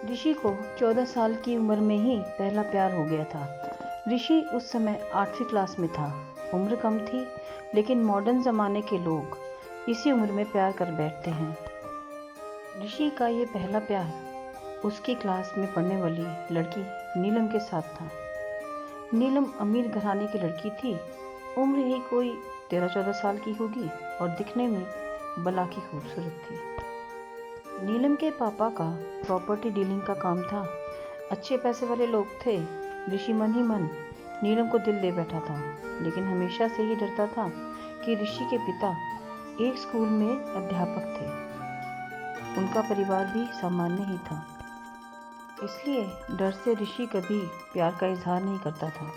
ऋषि को 14 साल की उम्र में ही पहला प्यार हो गया था। ऋषि उस समय 8वीं क्लास में था। उम्र कम थी, लेकिन मॉडर्न ज़माने के लोग इसी उम्र में प्यार कर बैठते हैं। ऋषि का ये पहला प्यार उसकी क्लास में पढ़ने वाली लड़की नीलम के साथ था। नीलम अमीर घराने की लड़की थी। उम्र ही कोई 13-14 साल की होगी और दिखने में भला की खूबसूरत थी। नीलम के पापा का प्रॉपर्टी डीलिंग का काम था। अच्छे पैसे वाले लोग थे। ऋषि मन ही मन नीलम को दिल दे बैठा था, लेकिन हमेशा से ही डरता था कि ऋषि के पिता एक स्कूल में अध्यापक थे। उनका परिवार भी सामान्य ही था, इसलिए डर से ऋषि कभी प्यार का इजहार नहीं करता था।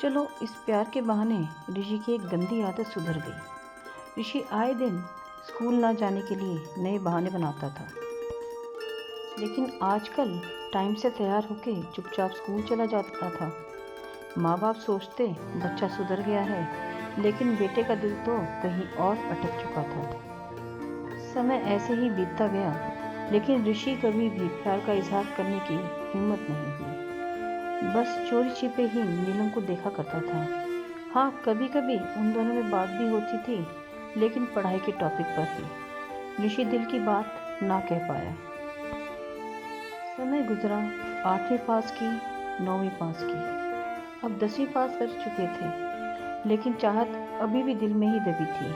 चलो, इस प्यार के बहाने ऋषि की एक गंदी आदत सुधर गई। ऋषि आए दिन स्कूल ना जाने के लिए नए बहाने बनाता था, लेकिन आजकल टाइम से तैयार होके चुपचाप स्कूल चला जाता था। माँ बाप सोचते बच्चा सुधर गया है, लेकिन बेटे का दिल तो कहीं और अटक चुका था। समय ऐसे ही बीतता गया, लेकिन ऋषि कभी भी प्यार का इजहार करने की हिम्मत नहीं हुई। बस चोरी छिपे ही नीलम को देखा करता था। हाँ, कभी कभी उन दोनों में बात भी होती थी, लेकिन पढ़ाई के टॉपिक पर ही। ऋषि दिल की बात ना कह पाया। समय गुजरा। 8वीं पास की, 9वीं पास की, अब 10वीं पास कर चुके थे, लेकिन चाहत अभी भी दिल में ही दबी थी।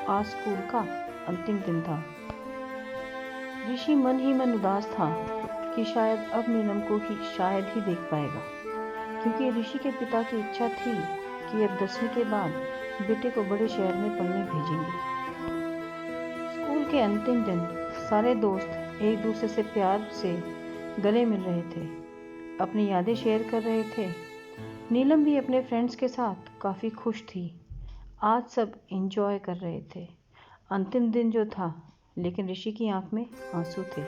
आज स्कूल का अंतिम दिन था। ऋषि मन ही मन उदास था कि शायद अब नीलम को शायद ही देख पाएगा, क्योंकि ऋषि के पिता की इच्छा थी कि अब 10वीं के बाद बेटे को बड़े शहर में पढ़ने भेजेंगे। स्कूल के अंतिम दिन सारे दोस्त एक दूसरे से प्यार से गले मिल रहे थे, अपनी यादें शेयर कर रहे थे। नीलम भी अपने फ्रेंड्स के साथ काफ़ी खुश थी। आज सब एंजॉय कर रहे थे। अंतिम दिन जो था, लेकिन ऋषि की आंख में आंसू थे।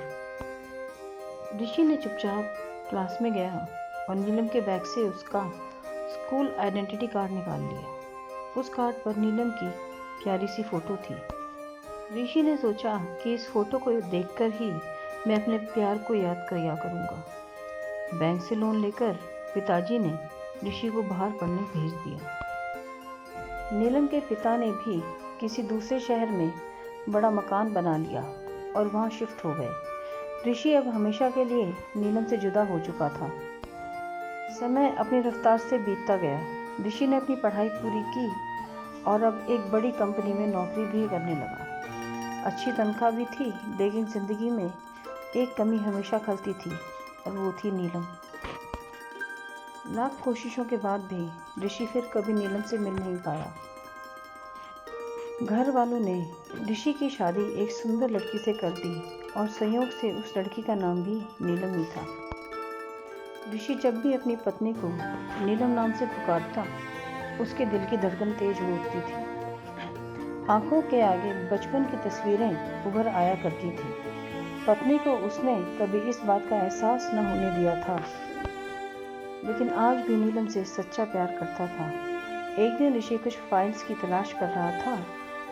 ऋषि ने चुपचाप क्लास में गया और नीलम के बैग से उसका स्कूल आइडेंटिटी कार्ड निकाल लिया। उस कार्ड पर नीलम की प्यारी सी फोटो थी। ऋषि ने सोचा कि इस फोटो को देखकर ही मैं अपने प्यार को याद किया करूँगा। बैंक से लोन लेकर पिताजी ने ऋषि को बाहर पढ़ने भेज दिया। नीलम के पिता ने भी किसी दूसरे शहर में बड़ा मकान बना लिया और वहाँ शिफ्ट हो गए। ऋषि अब हमेशा के लिए नीलम से जुदा हो चुका था। समय अपनी रफ्तार से बीतता गया। ऋषि ने अपनी पढ़ाई पूरी की और अब एक बड़ी कंपनी में नौकरी भी करने लगा। अच्छी तनख्वाह भी थी, लेकिन ज़िंदगी में एक कमी हमेशा खलती थी, और वो थी नीलम। लाख कोशिशों के बाद भी ऋषि फिर कभी नीलम से मिल नहीं पाया। घर वालों ने ऋषि की शादी एक सुंदर लड़की से कर दी और संयोग से उस लड़की का नाम भी नीलम ही था। ऋषि जब भी अपनी पत्नी को नीलम नाम से पुकारता, उसके दिल की धड़कन तेज हो उठती थी। आंखों के आगे बचपन की तस्वीरें उभर आया करती थी। पत्नी को उसने कभी इस बात का एहसास न होने दिया था, लेकिन आज भी नीलम से सच्चा प्यार करता था। एक दिन ऋषि कुछ फाइल्स की तलाश कर रहा था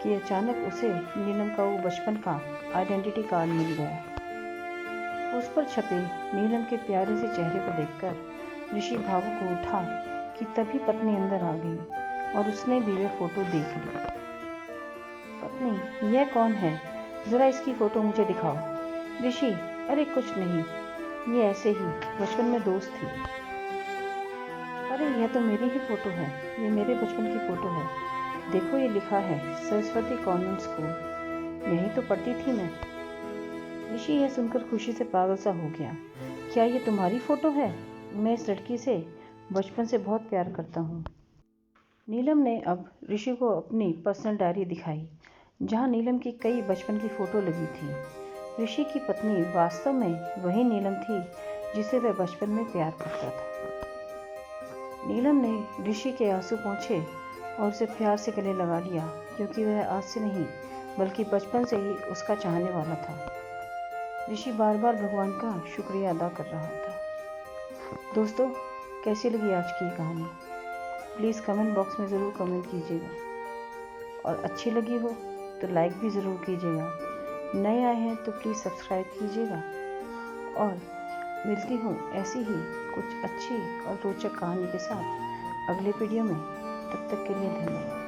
कि अचानक उसे नीलम का वो बचपन का आइडेंटिटी कार्ड मिल गया। उस पर छपे नीलम के प्यारे से चेहरे को देखकर ऋषि भावुक हो उठा कि तभी पत्नी अंदर आ गई और उसने भी वे फोटो देख ली। पत्नी, यह कौन है? ज़रा इसकी फ़ोटो मुझे दिखाओ। ऋषि, अरे कुछ नहीं, ये ऐसे ही बचपन में दोस्त थी। अरे यह तो मेरी ही फ़ोटो है, ये मेरे बचपन की फ़ोटो है। देखो, ये लिखा है सरस्वती कॉन्वेंट स्कूल, यहीं तो पढ़ती थी मैं। ऋषि यह सुनकर खुशी से पागल सा हो गया। क्या ये तुम्हारी फ़ोटो है? मैं इस लड़की से बचपन से बहुत प्यार करता हूँ। नीलम ने अब ऋषि को अपनी पर्सनल डायरी दिखाई, जहाँ नीलम की कई बचपन की फ़ोटो लगी थी। ऋषि की पत्नी वास्तव में वही नीलम थी जिसे वह बचपन में प्यार करता था। नीलम ने ऋषि के आंसू पोंछे और उसे प्यार से गले लगा लिया, क्योंकि वह आज से नहीं बल्कि बचपन से ही उसका चाहने वाला था। ऋषि बार बार भगवान का शुक्रिया अदा कर रहा था। दोस्तों, कैसी लगी आज की कहानी? प्लीज़ कमेंट बॉक्स में ज़रूर कमेंट कीजिएगा, और अच्छी लगी हो तो लाइक भी ज़रूर कीजिएगा। नए आए हैं तो प्लीज़ सब्सक्राइब कीजिएगा, और मिलती हूँ ऐसी ही कुछ अच्छी और रोचक कहानी के साथ अगले वीडियो में। तब तक के लिए धन्यवाद।